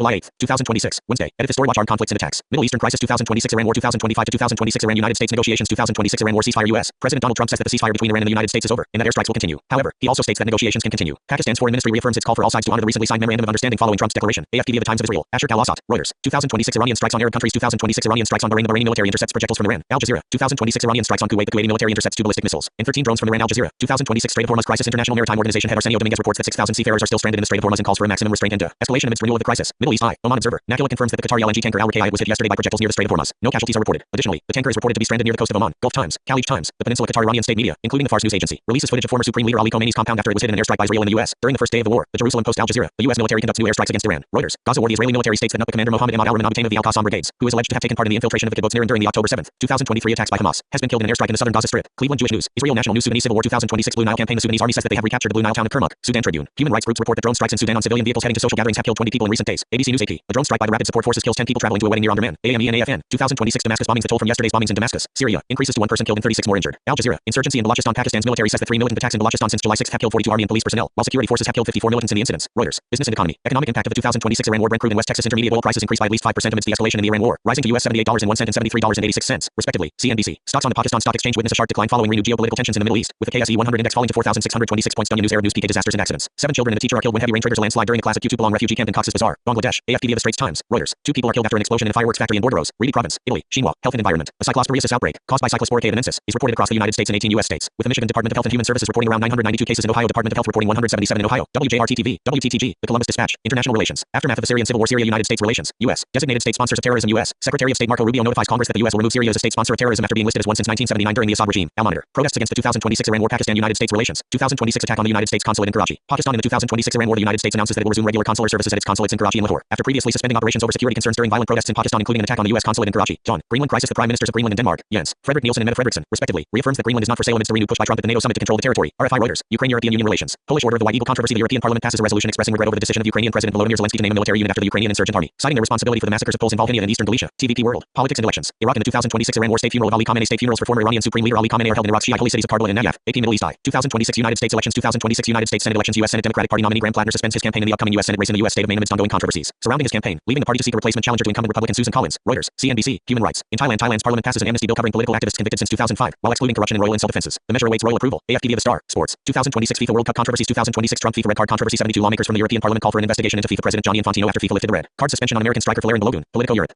July 8, 2026, Wednesday. Edifice Story Watch Armed Conflicts and Attacks. Middle Eastern Crisis 2026 Iran War 2025 to 2026 Iran United States Negotiations 2026 Iran War Ceasefire US. President Donald Trump says that the ceasefire between Iran and the United States is over, and that airstrikes will continue. However, he also states that negotiations can continue. Pakistan's foreign ministry reaffirms its call for all sides to honor the recently signed memorandum of understanding following Trump's declaration. AFP via the Times of Israel. Asher Al-Assad, Reuters. 2026 Iranian strikes on Arab countries 2026 Iranian strikes on Bahrain. The Bahraini military intercepts projectiles from Iran. Al Jazeera. 2026 Iranian strikes on Kuwait. The Kuwaiti military intercepts 2 ballistic missiles and 13 drones from Iran. Al Jazeera. 2026 Strait of Hormuz crisis. International Maritime Organization head Arsenio Dominguez reports that 6,000 seafarers are still stranded in the Strait of Hormuz and calls for a maximum restraint and escalation amidst renewal of the crisis. Middle East Eye. Oman Observer. Nakula confirms that the Qatari LNG tanker Al Rukayat was hit yesterday by projectiles near the Strait of Hormuz. No casualties are reported. Additionally, the tanker is reported to be stranded near the coast of Oman. Gulf Times. Khaleej Times. The Peninsula Qatar Iranian state media, including the Fars news agency, releases footage of former Supreme Leader Ali Khamenei's compound after it was hit in an airstrike by Israel in the U.S. during the first day of the war. The Jerusalem Post Al Jazeera. The U.S. military conducts new airstrikes against Iran. Reuters. Gaza war. The Israeli military states that Nukba commander Mohammed Ahmad al-Rahman Abu Taim of the Al-Qassam brigades, who is alleged to have taken part in the infiltration of the kibbutz Niran during the October 7, 2023 attacks by Hamas, has been killed in an airstrike in the southern Gaza Strip. Cleveland Jewish News. Israel National News. Sudanese Civil War 2026 Blue Nile campaign. The Sudanese army says that they have recaptured the Blue Nile town of Kermuk. Sudan Tribune. Human rights groups report that drone strikes in Sudan on civilian vehicles heading to social gatherings have killed 20 people in recent days. ABC News AP. A drone strike by the Rapid Support Forces kills 10 people traveling to a wedding near Omdurman. AME and AFN. 2026 Damascus bombings. The toll from yesterday's bombings in Damascus, Syria, increases to 1 person killed and 36 more injured. Al Jazeera. Insurgency in Balochistan. Pakistan's military says that 3 militant attacks in Balochistan since July 6 have killed 42 army and police personnel, while security forces have killed 54 militants in the incidents. Reuters. Business and economy. Economic impact of the 2026 Iran war. Brent crude and West Texas intermediate oil prices increased by at least 5% amidst the escalation in the Iran war, rising to US $78.01 and $73.86, respectively. CNBC. Stocks on the Pakistan Stock Exchange witness a sharp decline following renewed geopolitical tensions in the Middle East, with the KSE 100 index falling to 4,626 points. News. Arab News. PK disasters and accidents. 7 children and a teacher are killed when heavy rain triggers a landslide during a class at Kutupalong refugee camp in Cox's Bazar, Bangladesh. AFP via the Straits Times. Reuters. 2 people are killed after an explosion in a fireworks factory in Bordeaux, Ridi Province, Italy. Xinhua. Health and Environment. A cyclosporiasis outbreak caused by Cyclosporica avenensis is reported across the United States and 18 U.S. states, with the Michigan Department of Health and Human Services reporting around 992 cases in Ohio. Department of Health reporting 177 in Ohio. WJRT-TV. WTTG. The Columbus Dispatch. International relations. Aftermath of the Syrian civil war. Syria. United States relations. U.S. Designated state sponsors of terrorism. U.S. Secretary of State Marco Rubio notifies Congress that the U.S. will remove Syria as a state sponsor of terrorism after being listed as one since 1979 during the Assad regime. Al Monitor. Protests against the 2026 Iran war. Pakistan. United States relations. 2026 attack on the United States consulate in Karachi. Pakistan. In the 2026 Iran war, the United States announces that it will resume regular consular services at its consulates in Karachi and Lahore, after previously suspending operations over security concerns during violent protests in Pakistan, including an attack on the U.S. consulate in Karachi. John. Greenland crisis. The Prime Ministers of Greenland and Denmark, Jens Frederick Nielsen and Mette Frederiksen, respectively, reaffirms that Greenland is not for sale amidst a renewed push by Trump at the NATO summit to control the territory. RFI Reuters. Ukraine-European Union relations. Polish Order of the White Eagle controversy. The European Parliament passes a resolution expressing regret over the decision of Ukrainian President Volodymyr Zelensky to name a military unit after the Ukrainian insurgent army, citing their responsibility for the massacres of Poles in Volhynia and Eastern Galicia. TVP World. Politics and elections. Iraq in the 2026 Iran war. State funeral of Ali Khamenei. State funerals for former Iranian Supreme Leader Ali Khamenei are held in Iraq's Shia holy cities of Karbala and Najaf. AP Middle East Eye. 2026 United States elections. 2026 United States Senate elections. U.S. Senate Democratic Party nominee Graham Plattner suspends his campaign in the upcoming U.S. Senate race in the U.S. state of Maine amidst ongoing controversies surrounding his campaign, leaving the party to seek a replacement challenger to incumbent Republican Susan Collins. Reuters. CNBC. Human rights. In Thailand, Thailand's parliament passes an amnesty bill covering political activists convicted since 2005, while excluding corruption and royal and self-defenses. The measure awaits royal approval. AFP via the Star. Sports. 2026 FIFA World Cup controversies. 2026 Trump FIFA red card controversy. 72 lawmakers from the European Parliament call for an investigation into FIFA President Gianni Infantino after FIFA lifted the red card suspension on American striker Valerian Balogun. Politico Europe.